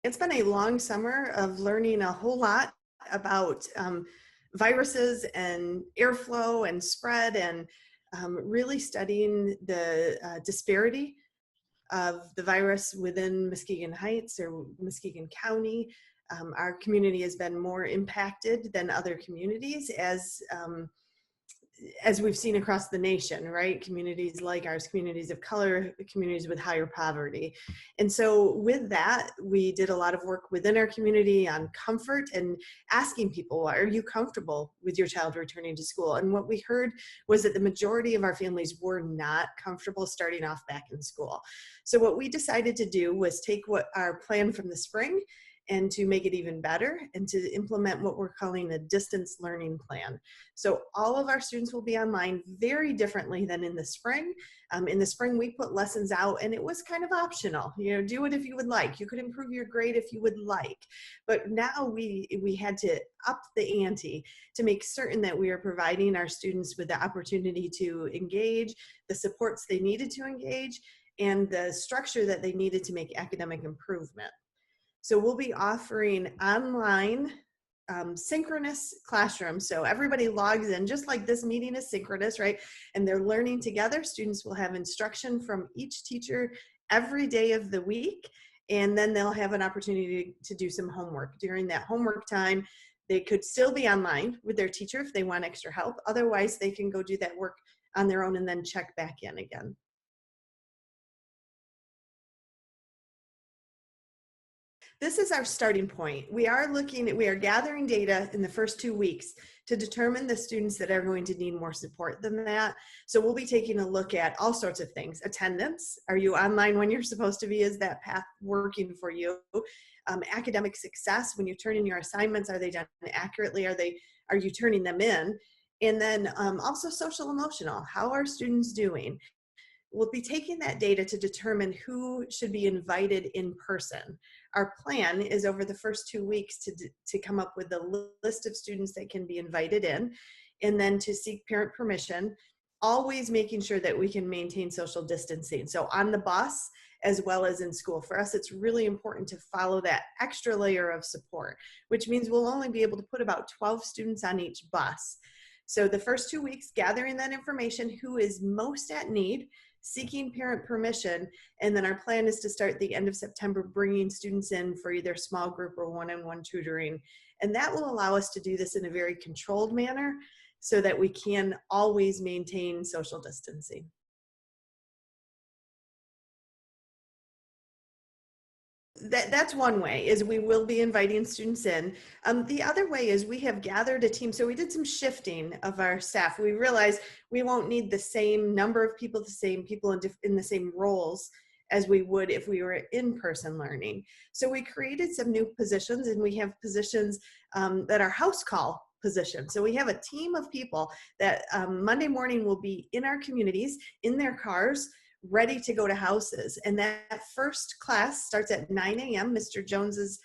It's been a long summer of learning a whole lot about viruses and airflow and spread, and really studying the disparity of the virus within Muskegon Heights or Muskegon County. Our community has been more impacted than other communities, as we've seen across the nation, right? Communities like ours, communities of color, communities with higher poverty. And so with that, we did a lot of work within our community on comfort and asking people, are you comfortable with your child returning to school? And what we heard was that the majority of our families were not comfortable starting off back in school. So what we decided to do was take what our plan from the spring and to make it even better and to implement what we're calling a distance learning plan. So all of our students will be online very differently than in the spring. In the spring, we put lessons out and it was kind of optional. You know, do it if you would like. You could improve your grade if you would like. But now we had to up the ante to make certain that we are providing our students with the opportunity to engage, the supports they needed to engage, and the structure that they needed to make academic improvement. So we'll be offering online synchronous classrooms. So everybody logs in, just like this meeting is synchronous, right? And they're learning together. Students will have instruction from each teacher every day of the week. And then they'll have an opportunity to do some homework. During that homework time, they could still be online with their teacher if they want extra help. Otherwise, they can go do that work on their own and then check back in again. This is our starting point. We are gathering data in the first 2 weeks to determine the students that are going to need more support than that. So we'll be taking a look at all sorts of things. Attendance, are you online when you're supposed to be? Is that path working for you? Academic success, when you turn in your assignments, are they done accurately? Are you turning them in? And then also social emotional, how are students doing? We'll be taking that data to determine who should be invited in person. Our plan is over the first 2 weeks to come up with a list of students that can be invited in, and then to seek parent permission, always making sure that we can maintain social distancing. So on the bus, as well as in school. For us, it's really important to follow that extra layer of support, which means we'll only be able to put about 12 students on each bus. So the first 2 weeks, gathering that information, who is most at need, seeking parent permission, and then our plan is to start the end of September bringing students in for either small group or one-on-one tutoring. And that will allow us to do this in a very controlled manner so that we can always maintain social distancing. That's one way, is we will be inviting students in. The other way is we have gathered a team. So we did some shifting of our staff. We realized we won't need the same number of people, the same people in the same roles as we would if we were in-person learning. So we created some new positions, and we have positions that are house call positions. So we have a team of people that Monday morning will be in our communities, in their cars, ready to go to houses. And that first class starts at 9 a.m. Mr. Jones's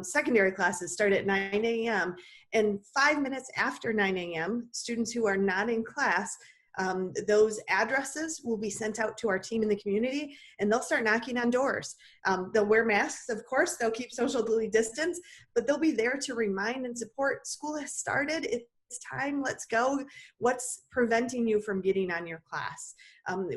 secondary classes start at 9 a.m. And 5 minutes after 9 a.m., students who are not in class, those addresses will be sent out to our team in the community, and they'll start knocking on doors. They'll wear masks, of course, they'll keep socially distanced, but they'll be there to remind and support. School has started. It's time, let's go. What's preventing you from getting on your class?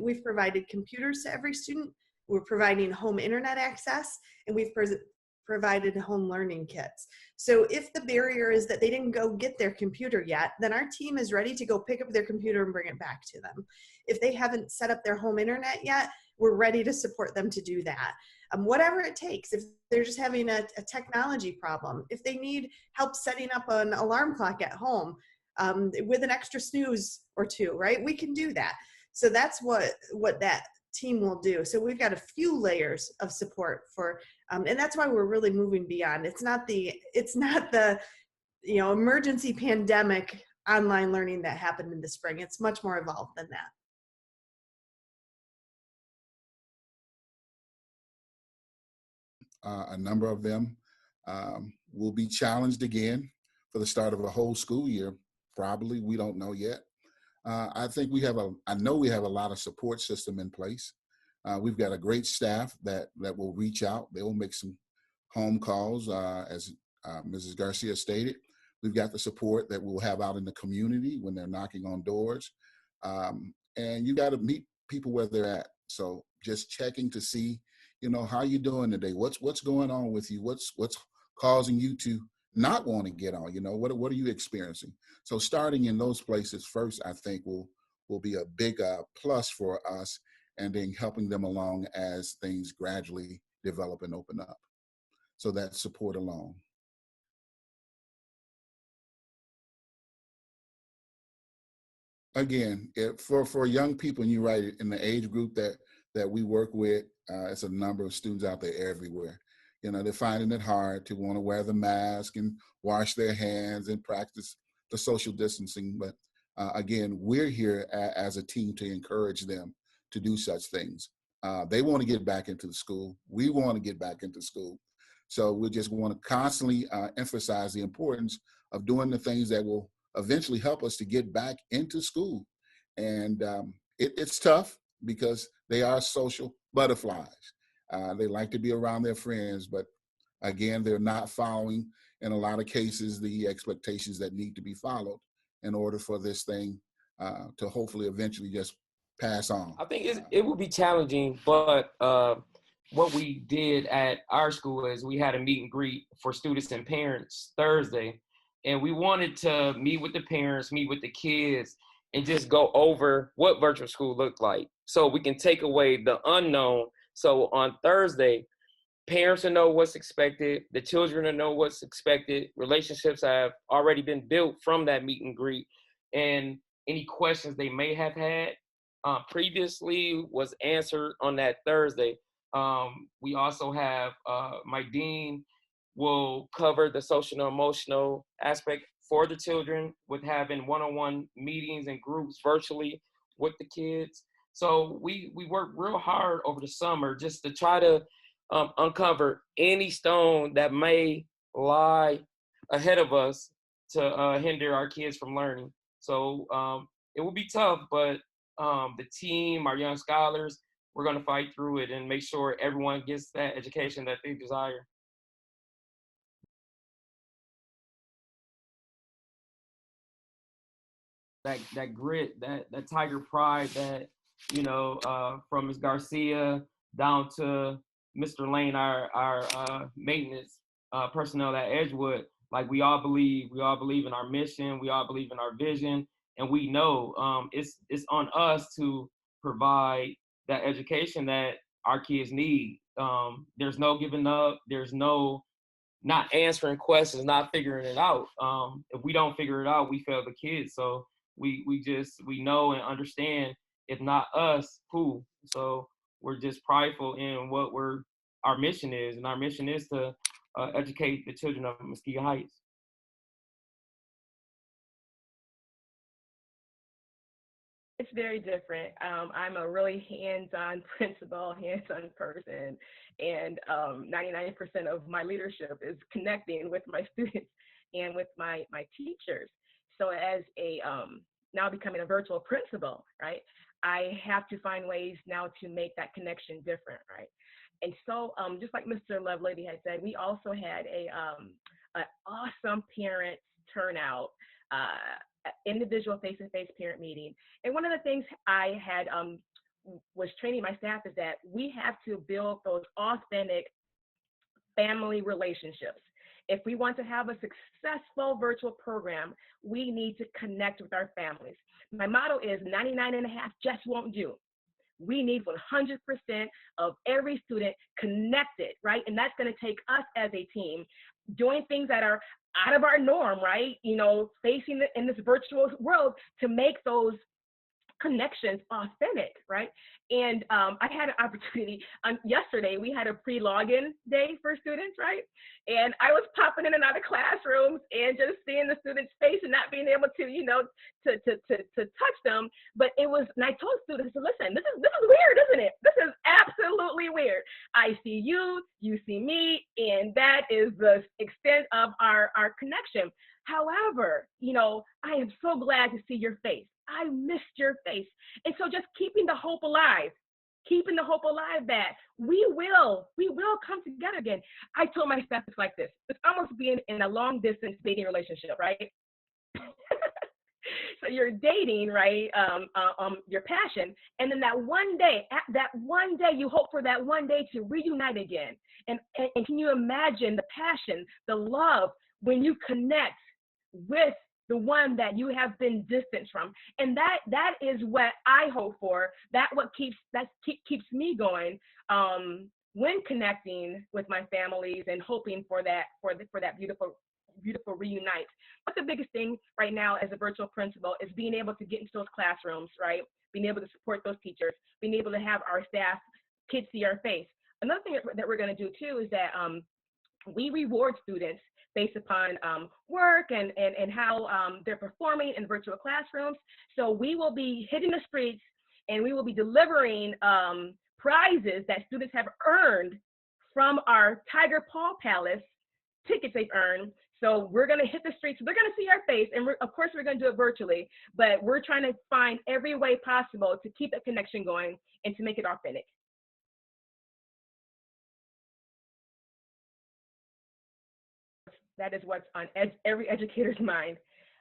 We've provided computers to every student. We're providing home internet access, and we've provided home learning kits. So if the barrier is that they didn't go get their computer yet, then our team is ready to go pick up their computer and bring it back to them. If they haven't set up their home internet yet, we're ready to support them to do that. Whatever it takes. If they're just having a technology problem, if they need help setting up an alarm clock at home with an extra snooze or two, right? We can do that. So that's what that team will do. So we've got a few layers of support for, and that's why we're really moving beyond. It's not the emergency pandemic online learning that happened in the spring. It's much more evolved than that. A number of them will be challenged again for the start of a whole school year. Probably, we don't know yet. I know we have a lot of support system in place. We've got a great staff that will reach out. They will make some home calls, as Mrs. Garcia stated. We've got the support that we'll have out in the community when they're knocking on doors. And you got to meet people where they're at. So just checking to see, how you doing today? What's going on with you? What's causing you to not want to get on? What are you experiencing? So starting in those places first, I think will be a big plus for us, and then helping them along as things gradually develop and open up. So that support along. Again, for young people, and you're right, in the age group that we work with, it's a number of students out there everywhere. They're finding it hard to want to wear the mask and wash their hands and practice the social distancing. But again, we're here as a team to encourage them to do such things. They want to get back into the school. We want to get back into school. So we just want to constantly emphasize the importance of doing the things that will eventually help us to get back into school. And it's tough because they are social butterflies. They like to be around their friends, but again, they're not following, in a lot of cases, the expectations that need to be followed in order for this thing to hopefully eventually just pass on. I think it will be challenging, but what we did at our school is we had a meet and greet for students and parents Thursday, and we wanted to meet with the parents, meet with the kids, and just go over what virtual school looked like so we can take away the unknown. So on Thursday, parents will know what's expected, the children will know what's expected, relationships have already been built from that meet and greet, and any questions they may have had previously was answered on that Thursday. We also have my dean will cover the social and emotional aspect for the children with having one-on-one meetings and groups virtually with the kids. So we worked real hard over the summer just to try to uncover any stone that may lie ahead of us to hinder our kids from learning. So it will be tough, but the team, our young scholars, we're going to fight through it and make sure everyone gets that education that they desire. That grit, that tiger pride that, from Ms. Garcia down to Mr. Lane, our maintenance personnel at Edgewood, like we all believe in our mission, we all believe in our vision, and we know it's on us to provide that education that our kids need. There's no giving up, there's no not answering questions, not figuring it out. If we don't figure it out, we fail the kids. So we know and understand, if not us, who. So we're just prideful in what our mission is, and our mission is to educate the children of Muskegon Heights. It's very different. I'm a really hands-on principal, hands-on person, and 99% of my leadership is connecting with my students and with my teachers. So as a now becoming a virtual principal, right, I have to find ways now to make that connection different, right? And so just like Mr. Lovelady had said, we also had an awesome parent turnout, individual face-to-face parent meeting. And one of the things I had was training my staff is that we have to build those authentic family relationships. If we want to have a successful virtual program, we need to connect with our families. My motto is 99.5 just won't do. We need 100% of every student connected, right? And that's going to take us as a team doing things that are out of our norm, right? Facing in this virtual world to make those connections authentic, right? And I had an opportunity yesterday. We had a pre-login day for students, right? And I was popping in and out of classrooms and just seeing the students' face and not being able to, to touch them. But it was, and I told students, listen, this is weird, isn't it? This is absolutely weird. I see you, you see me, and that is the extent of our connection. However, I am so glad to see your face. I missed your face. And so just keeping the hope alive, keeping the hope alive that we will come together again. I told my staff it's like this. It's almost being in a long distance dating relationship, right? So you're dating, right? Your passion, and then that one day, you hope for that one day to reunite again. And can you imagine the passion, the love when you connect with the one that you have been distant from? And that is what I hope for. That keeps me going when connecting with my families and hoping for that beautiful reunite. What's the biggest thing right now as a virtual principal is being able to get into those classrooms, right? Being able to support those teachers, being able to have our staff, kids see our face. Another thing that we're going to do too is that we reward students based upon work and how they're performing in virtual classrooms. So we will be hitting the streets and we will be delivering prizes that students have earned from our Tiger Paw Palace tickets they've earned. So we're going to hit the streets. They're going to see our face, and of course we're going to do it virtually, but we're trying to find every way possible to keep that connection going and to make it authentic. That is what's on every educator's mind.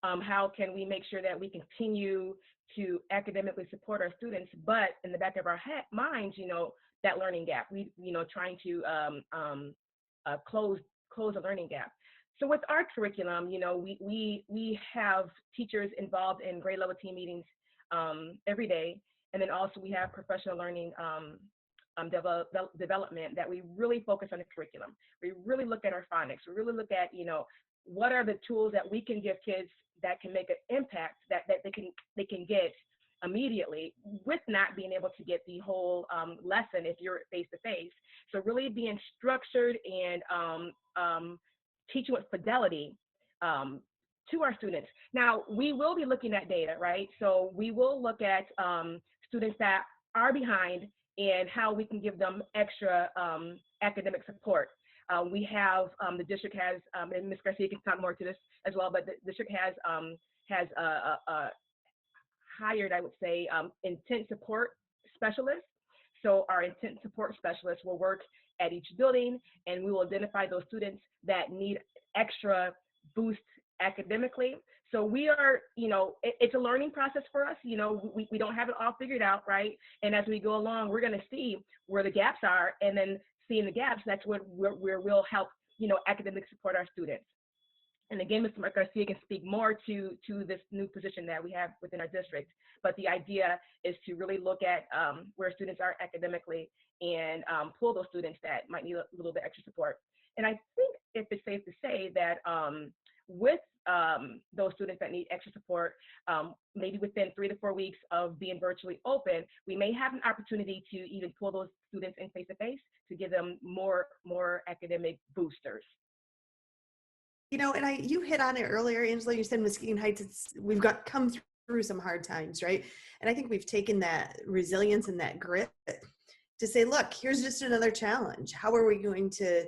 How can we make sure that we continue to academically support our students, but in the back of our minds, that learning gap, trying to close a learning gap. So with our curriculum, we have teachers involved in grade level team meetings every day. And then also we have professional learning development that we really focus on the curriculum. We really look at our phonics. We really look at, what are the tools that we can give kids that can make an impact that they can get immediately with not being able to get the whole lesson if you're face to face. So really being structured and teaching with fidelity to our students. Now, we will be looking at data, right? So we will look at students that are behind and how we can give them extra academic support. We have, the district has, and Ms. Garcia can talk more to this as well, but the district has hired, I would say, intent support specialists. So our intent support specialists will work at each building, and we will identify those students that need extra boost academically. So we are, it's a learning process for us. We don't have it all figured out, right? And as we go along, we're going to see where the gaps are, and then seeing the gaps, that's where we'll help, academic support our students. And again, Mr. Garcia can speak more to this new position that we have within our district. But the idea is to really look at where students are academically and pull those students that might need a little bit extra support. And I think if it's safe to say that with those students that need extra support, maybe within 3 to 4 weeks of being virtually open, we may have an opportunity to even pull those students in face-to-face to give them more academic boosters. And you hit on it earlier, Angela. You said Muskegon Heights, we've come through some hard times, right? And I think we've taken that resilience and that grit to say, look, here's just another challenge. How are we going to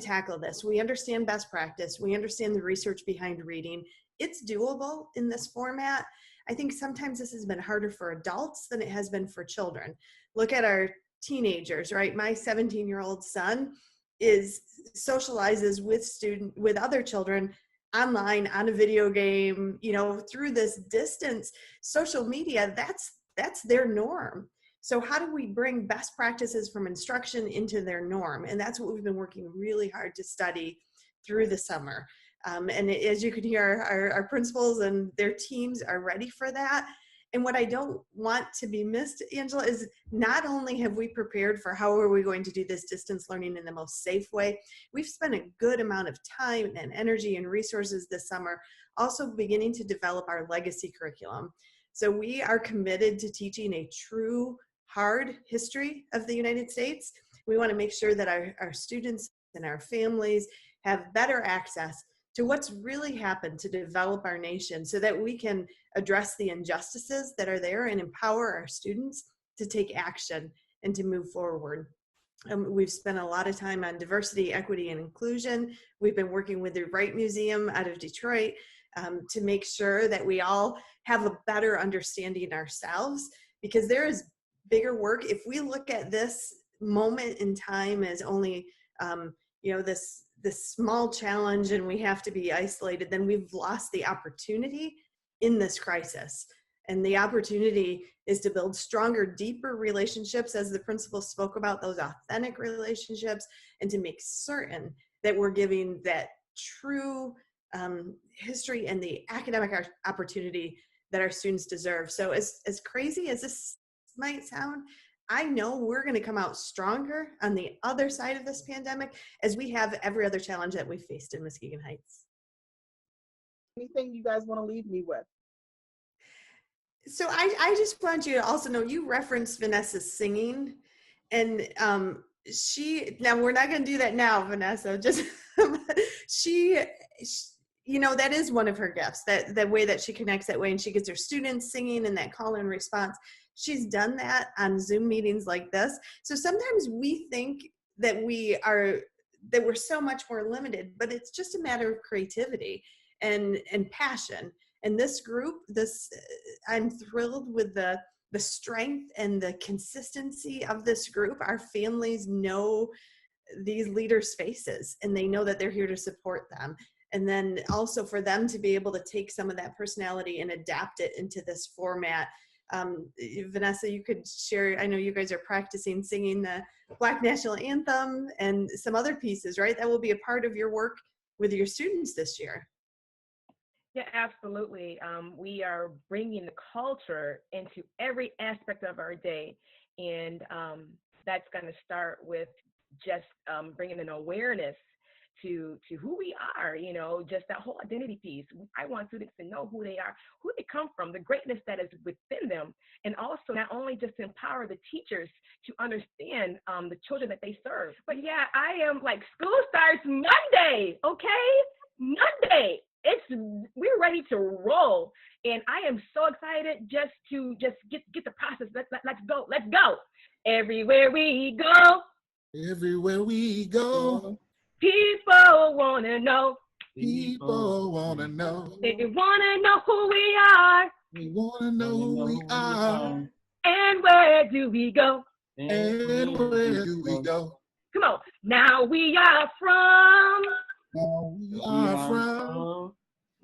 tackle this? We understand best practice. We understand the research behind reading. It's doable in this format. I think sometimes this has been harder for adults than it has been for children. Look at our teenagers, right? My 17-year-old son socializes with other children online on a video game, through this distance. Social media, that's their norm. So how do we bring best practices from instruction into their norm? And that's what we've been working really hard to study through the summer. And as you can hear, our principals and their teams are ready for that. And what I don't want to be missed, Angela, is not only have we prepared for how are we going to do this distance learning in the most safe way, we've spent a good amount of time and energy and resources this summer also beginning to develop our legacy curriculum. So we are committed to teaching a true hard history of the United States. We want to make sure that our students and our families have better access to what's really happened to develop our nation so that we can address the injustices that are there and empower our students to take action and to move forward. We've spent a lot of time on diversity, equity, and inclusion. We've been working with the Wright Museum out of Detroit to make sure that we all have a better understanding ourselves, because there is bigger work. If we look at this moment in time as only, this small challenge and we have to be isolated, then we've lost the opportunity in this crisis. And the opportunity is to build stronger, deeper relationships, as the principal spoke about, those authentic relationships, and to make certain that we're giving that true history and the academic opportunity that our students deserve. So as crazy as this might sound, I know we're going to come out stronger on the other side of this pandemic, as we have every other challenge that we've faced in Muskegon Heights. Anything you guys want to leave me with? So I just want you to also know, you referenced Vanessa's singing, and now we're not going to do that now, Vanessa, just she that is one of her gifts, that way that she connects that way, and she gets her students singing and that call and response. She's done that on Zoom meetings like this. So sometimes we think that we're so much more limited, but it's just a matter of creativity and passion. And this group, I'm thrilled with the strength and the consistency of this group. Our families know these leaders' faces, and they know that they're here to support them. And then also for them to be able to take some of that personality and adapt it into this format. Vanessa, you could share, I know you guys are practicing singing the Black National Anthem and some other pieces, right? That will be a part of your work with your students this year. Yeah, absolutely. We are bringing the culture into every aspect of our day. And that's going to start with just bringing an awareness to who we are, just that whole identity piece. I want students to know who they are, who they come from, the greatness that is within them. And also not only just to empower the teachers to understand the children that they serve. But yeah, I am like, school starts Monday, okay? Monday. We're ready to roll, and I am so excited just to get the process. Let's go. Everywhere we go, people wanna know. People wanna know. They wanna know who we are. We wanna know who we are. And where do we go? And where do we go? Come on. Now we are from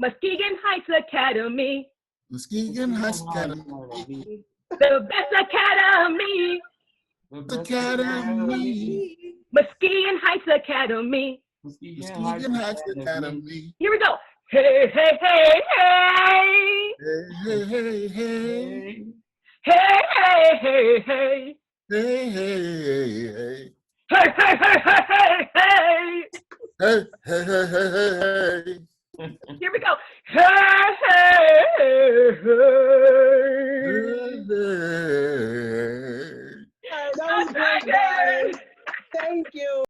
Muskegon Heights Academy. Muskegon Heights Academy. The best academy. Muskegon Heights Academy. Muskegon Heights Academy. Here we go. Hey, hey, hey, hey. Hey, hey, hey. Hey, hey, hey, hey. Hey, hey, hey. Hey, hey, hey, hey, hey, hey. Hey, hey, hey, hey, hey. Here we go. Hey,